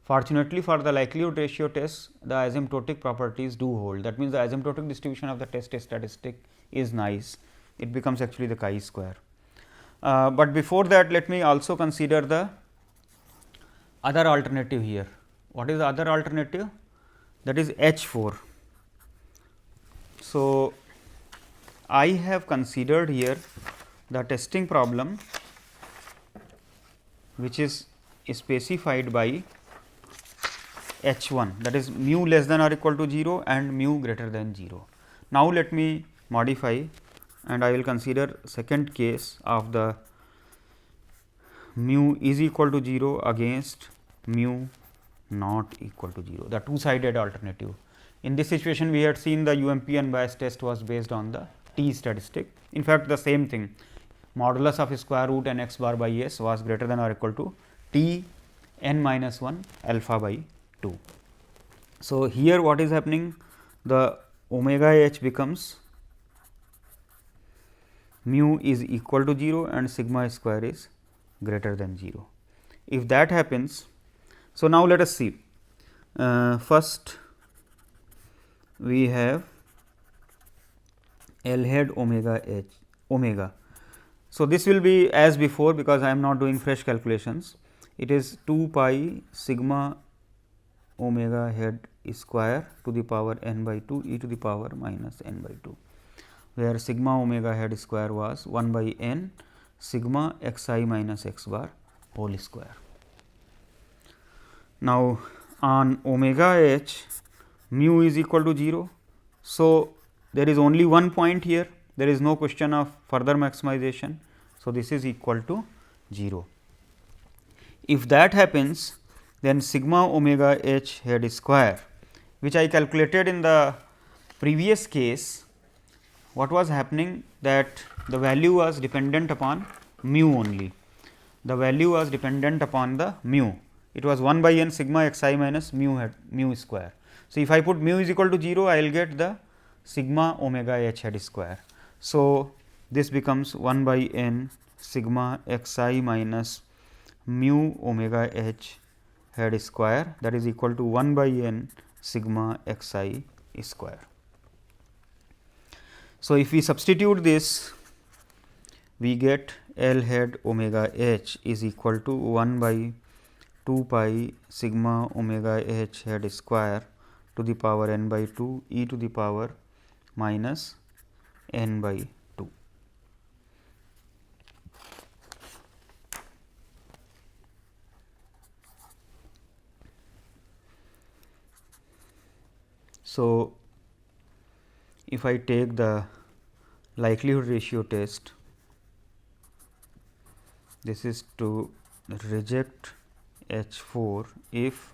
Fortunately for the likelihood ratio test, the asymptotic properties do hold. That means, the asymptotic distribution of the test statistic is nice, it becomes actually the chi-square. But before that, let me also consider the other alternative here. What is the other alternative? That is H 4. So, I have considered here the testing problem which is specified by H 1, that is mu less than or equal to 0 and mu greater than 0. Now, let me modify and I will consider second case of the mu is equal to 0 against mu not equal to 0, the two sided alternative. In this situation, we had seen the UMP unbiased test was based on the t statistic. In fact, the same thing, modulus of square root n x bar by s was greater than or equal to t n minus 1 alpha by 2. So, here what is happening? The omega h becomes mu is equal to 0 and sigma square is greater than 0. If that happens, so now let us see. First, we have L hat omega h omega. So, this will be as before, because I am not doing fresh calculations. It is 2 pi sigma omega head square to the power n by 2 e to the power minus n by 2, where sigma omega head square was 1 by n sigma x I minus x bar whole square. Now, on omega h mu is equal to 0. So, there is only one point here, there is no question of further maximization. So, this is equal to 0. If that happens, then sigma omega h head square, which I calculated in the previous case, what was happening, that the value was dependent upon mu only. The value was dependent upon the mu. It was 1 by n sigma x I minus mu square. So, if I put mu is equal to 0, I will get the sigma omega h head square. So, this becomes 1 by n sigma x I minus mu omega h head square, that is equal to 1 by n sigma x I square. So, if we substitute this, we get L head omega h is equal to 1 by 2 pi sigma omega h head square to the power n by 2 e to the power minus n by 2. So, if I take the likelihood ratio test, this is to reject H 4 if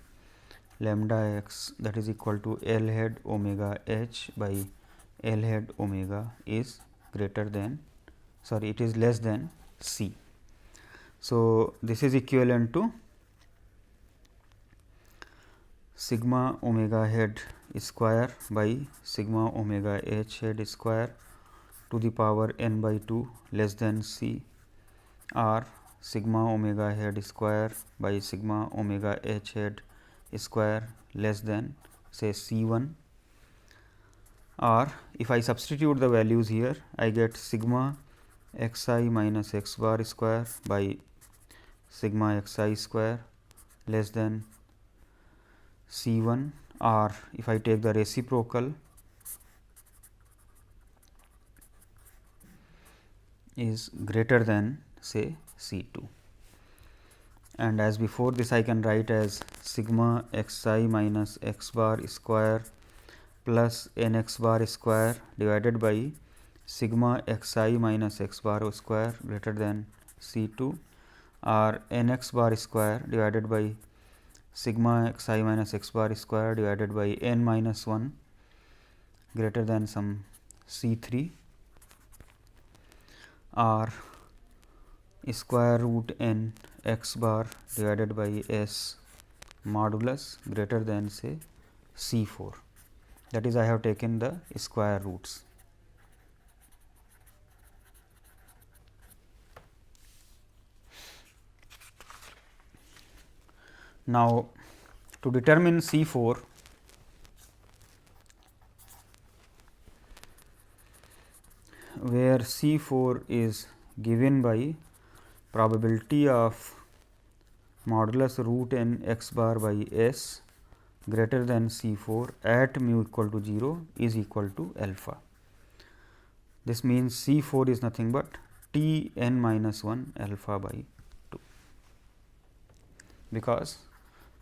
lambda x, that is equal to L head omega h by L head omega is greater than, sorry, it is less than c. So, this is equivalent to sigma omega head square by sigma omega h head square to the power n by 2 less than c, or sigma omega head square by sigma omega h head square less than say c 1, or if I substitute the values here, I get sigma x I minus x bar square by sigma x I square less than c 1, or if I take the reciprocal is greater than say c 2. And as before, this I can write as sigma x I minus x bar square plus n x bar square divided by sigma x I minus x bar square greater than c 2, or n x bar square divided by sigma x I minus x bar square divided by n minus 1 greater than some c 3, or square root n x bar divided by s modulus greater than say c 4. That is, I have taken the square roots. Now, to determine C4, where C4 is given by probability of modulus root n x bar by s greater than C4 at mu equal to 0 is equal to alpha. This means C4 is nothing but T n minus 1 alpha by 2, because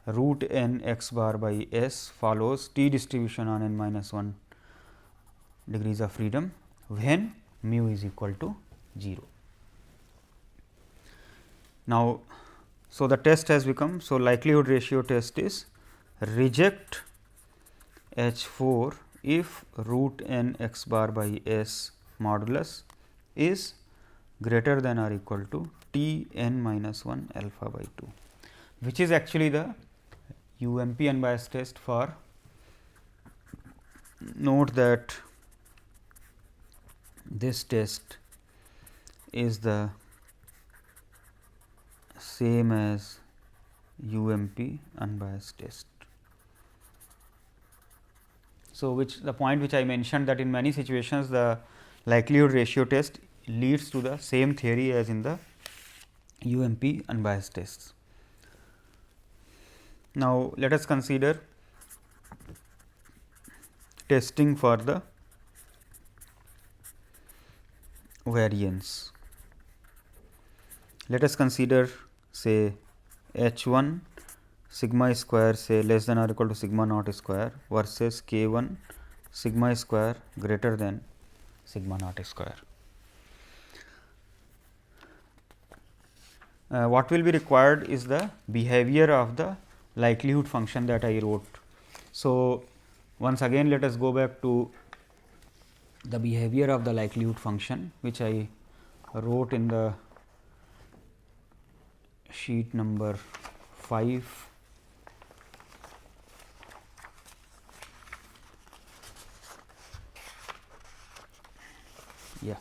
root n x bar by s follows T distribution on n minus 1 degrees of freedom when mu is equal to 0. Now, so the test has become, so likelihood ratio test is reject H 4 if root n x bar by s modulus is greater than or equal to T n minus 1 alpha by 2, which is actually the UMP unbiased test. For note that this test is the same as UMP unbiased test. So, which the point which I mentioned, that in many situations the likelihood ratio test leads to the same theory as in the UMP unbiased tests. Now, let us consider testing for the variance. Let us consider say H 1 sigma square say less than or equal to sigma naught square versus K 1 sigma square greater than sigma naught square. What will be required is the behavior of the likelihood function that I wrote. So, once again let us go back to the behavior of the likelihood function, which I wrote in the sheet number 5. Yeah,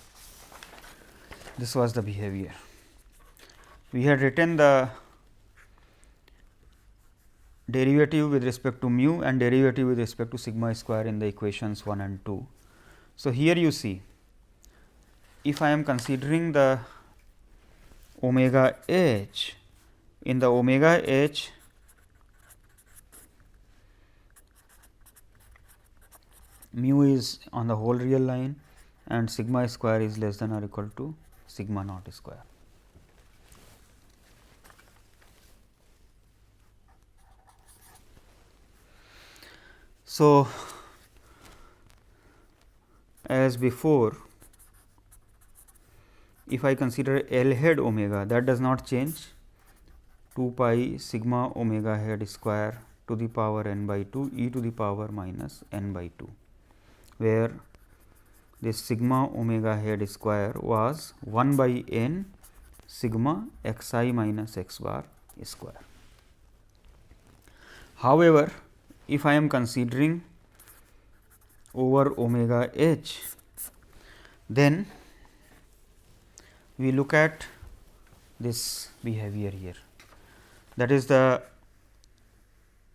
this was the behavior. We had written the derivative with respect to mu and derivative with respect to sigma square in the equations 1 and 2. So, here you see, if I am considering the omega h, in the omega h mu is on the whole real line and sigma square is less than or equal to sigma naught square. So, as before, if I consider L head omega, that does not change, 2 pi sigma omega head square to the power n by 2 e to the power minus n by 2, where this sigma omega head square was 1 by n sigma x I minus x bar square. However, if I am considering over omega h, then we look at this behavior here, that is the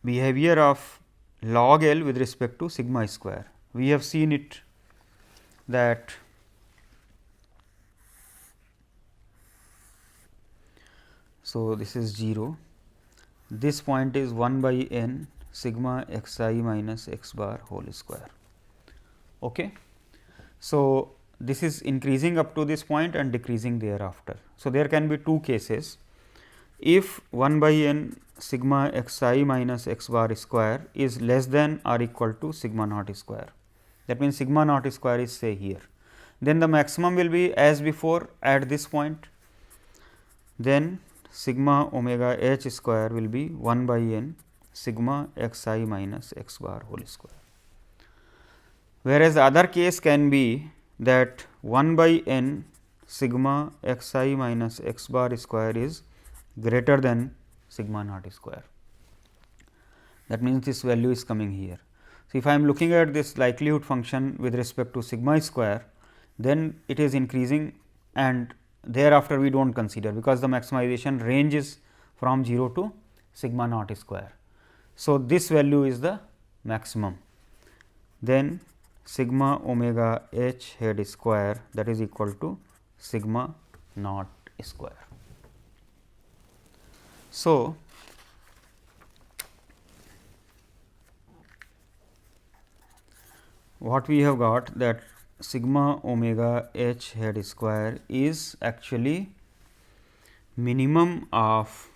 behavior of log L with respect to sigma square. We have seen it that so this is 0, this point is 1 by n sigma x I minus x bar whole square. Okay. So, this is increasing up to this point and decreasing thereafter. So, there can be two cases. If 1 by n sigma x I minus x bar square is less than or equal to sigma naught square, that means sigma naught square is say here, then the maximum will be as before at this point, then sigma omega h square will be 1 by n sigma x I minus x bar whole square. Whereas, the other case can be that 1 by n sigma x I minus x bar square is greater than sigma naught square. That means, this value is coming here. So, if I am looking at this likelihood function with respect to sigma square, then it is increasing and thereafter we do not consider, because the maximization range is from 0 to sigma naught square. So, this value is the maximum. Then sigma omega h head square, that is equal to sigma naught square. So, what we have got, that sigma omega h head square is actually minimum of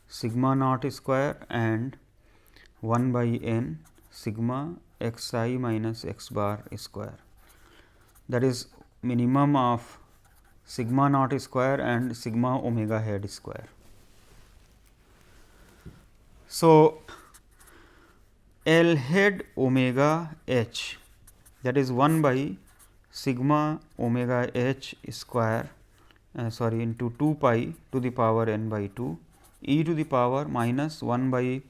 sigma naught square and 1 by n sigma x I minus x bar square. That is minimum of sigma naught square and sigma omega head square. So, L head omega h, that is 1 by sigma omega h square into 2 pi to the power n by 2 e to the power minus 1 by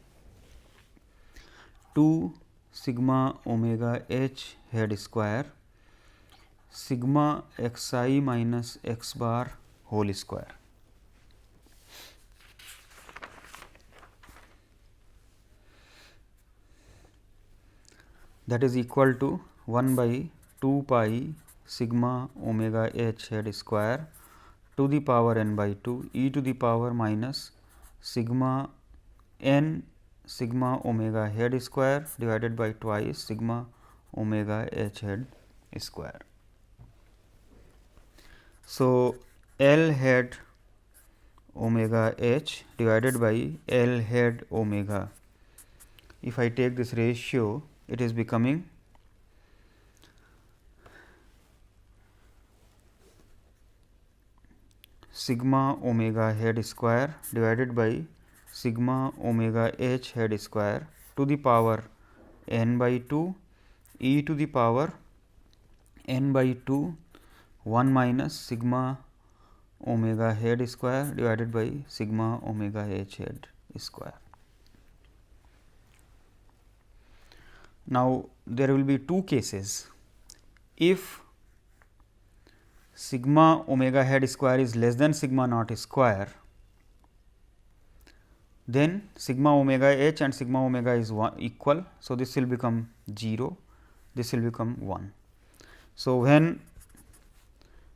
2 sigma omega h head square sigma x I minus x bar whole square. That is equal to 1 by 2 pi sigma omega h head square to the power n by 2 e to the power minus sigma n sigma omega head square divided by twice sigma omega h head square. So, L head omega h divided by L head omega, if I take this ratio, it is becoming sigma omega head square divided by sigma omega h head square to the power n by 2 e to the power n by 2 1 minus sigma omega head square divided by sigma omega h head square. Now, there will be two cases. If sigma omega head square is less than sigma naught square, then sigma omega h and sigma omega is equal. So, this will become 0, this will become 1. So, when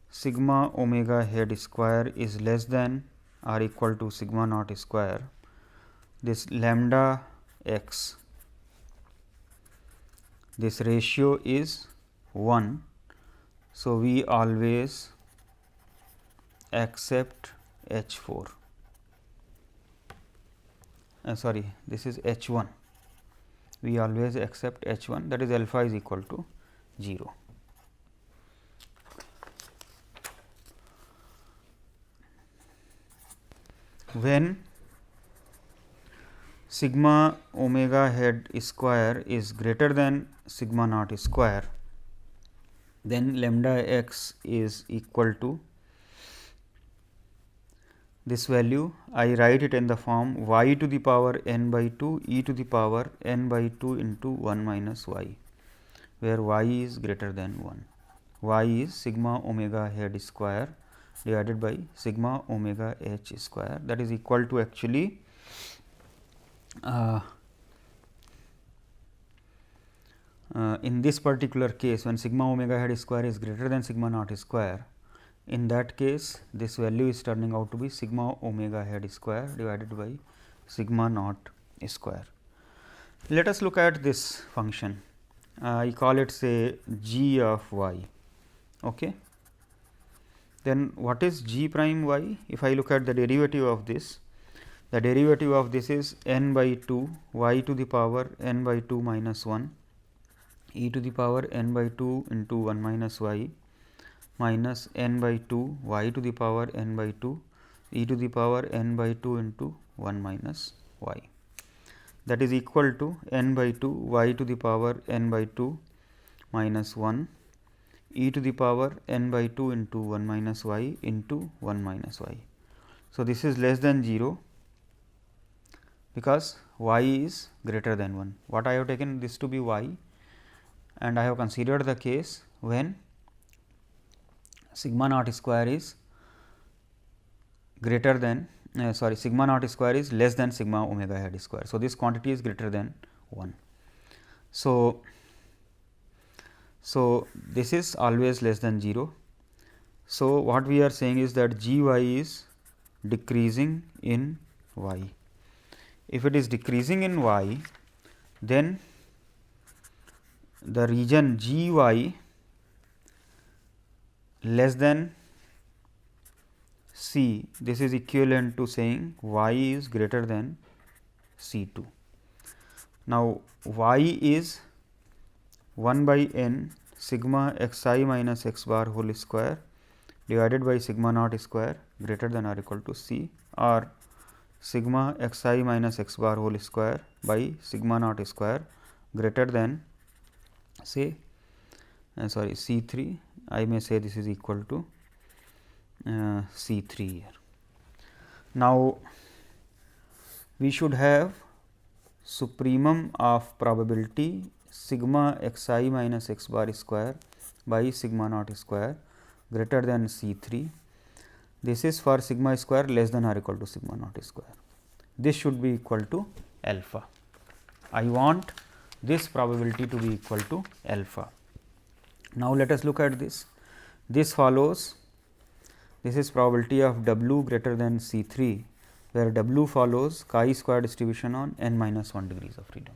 sigma omega head square is less than or equal to sigma naught square, this lambda x, this ratio is 1. So, we always accept H 4, sorry, this is H 1, we always accept H 1, that is alpha is equal to 0. When sigma omega head square is greater than sigma naught square, then lambda x is equal to this value. I write it in the form y to the power n by 2 e to the power n by 2 into 1 minus y, where y is greater than 1. Y is sigma omega head square divided by sigma omega h square, that is equal to actually in this particular case, when sigma omega head square is greater than sigma naught square, in that case this value is turning out to be sigma omega head square divided by sigma naught square. Let us look at this function. I call it say g of y. Okay. Then what is g prime y? If I look at the derivative of this, the derivative of this is n by 2 y to the power n by 2 minus 1 e to the power n by 2 into 1 minus y minus n by 2 y to the power n by 2 e to the power n by 2 into 1 minus y, that is equal to n by 2 y to the power n by 2 minus 1 e to the power n by 2 into 1 minus y into 1 minus y. So, this is less than 0 because y is greater than 1. What I have taken this to be y, and I have considered the case when sigma naught square is greater than sigma naught square is less than sigma omega hat square. So, this quantity is greater than 1. So, this is always less than 0. So, what we are saying is that g y is decreasing in y. If it is decreasing in y, then the region g y less than c, this is equivalent to saying y is greater than c 2. Now, y is 1 by n sigma x I minus x bar whole square divided by sigma naught square greater than or equal to c, or sigma x I minus x bar whole square by sigma naught square greater than say c 3. I may say this is equal to c 3 here. Now, we should have supremum of probability sigma x I minus x bar square by sigma naught square greater than c 3. This is for sigma square less than or equal to sigma naught square. This should be equal to alpha. I want this probability to be equal to alpha. Now, let us look at this. This follows, this is probability of w greater than c 3, where w follows chi square distribution on n minus 1 degrees of freedom,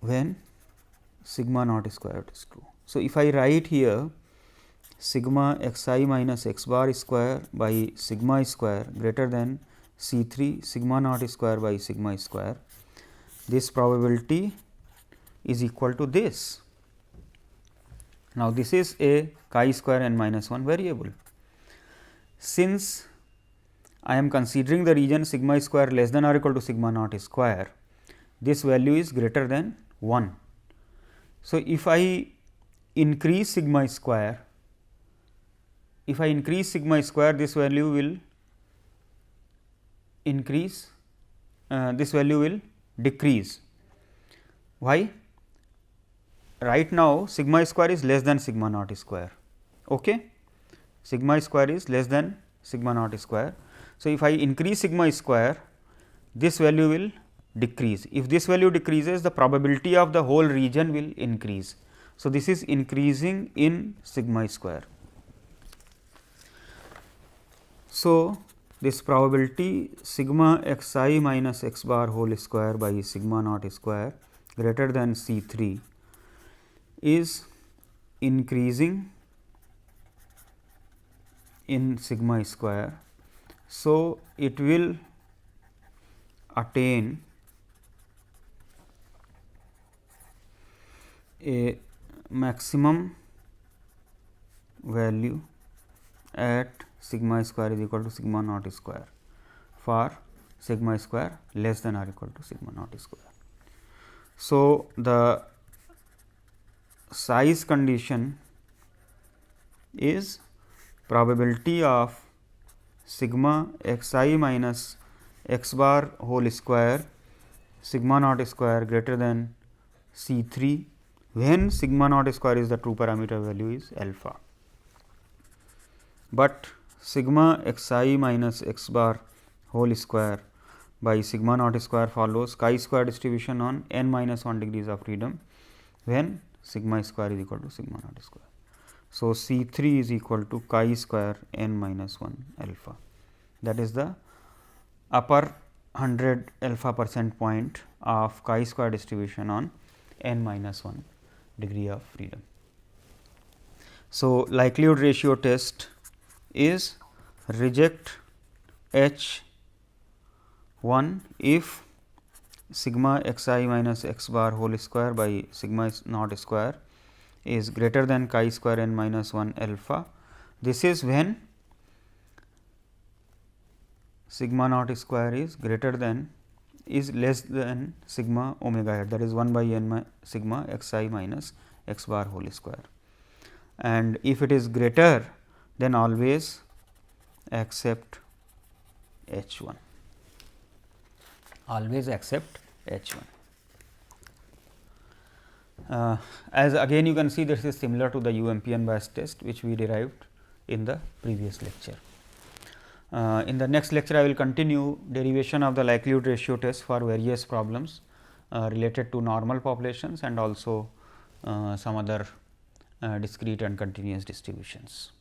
when sigma naught square is true. So, if I write here sigma x I minus x bar square by sigma square greater than c 3 sigma naught square by sigma square, this probability is equal to this. Now, this is a chi square n minus 1 variable. Since I am considering the region sigma square less than or equal to sigma naught square, this value is greater than 1. So, if I increase sigma square, this value will increase, this value will decrease. Why? Right now, sigma square is less than sigma naught square. Okay? Sigma square is less than sigma naught square. So, if I increase sigma square, this value will decrease. If this value decreases, the probability of the whole region will increase. So, this is increasing in sigma square. So, this probability sigma x I minus x bar whole square by sigma naught square greater than c 3 is increasing in sigma square. So, it will attain a maximum value at sigma square is equal to sigma naught square for sigma square less than or equal to sigma naught square. So, the size condition is probability of sigma x I minus x bar whole square sigma naught square greater than c 3, when sigma naught square is the true parameter value is alpha. But sigma x I minus x bar whole square by sigma naught square follows chi square distribution on n minus 1 degrees of freedom, when sigma square is equal to sigma naught square. So, c 3 is equal to chi square n minus 1 alpha, that is the upper 100 alpha percent point of chi square distribution on n minus 1 degree of freedom. So, likelihood ratio test is reject H 1 if sigma x I minus x bar whole square by sigma naught square is greater than chi square n minus 1 alpha. This is when sigma naught square is greater than is less than sigma omega hat, that is 1 by n sigma x I minus x bar whole square. And if it is greater, then always accept H 1, always accept H 1. As again you can see, this is similar to the UMP unbiased test, which we derived in the previous lecture. In the next lecture, I will continue derivation of the likelihood ratio test for various problems related to normal populations and also some other discrete and continuous distributions.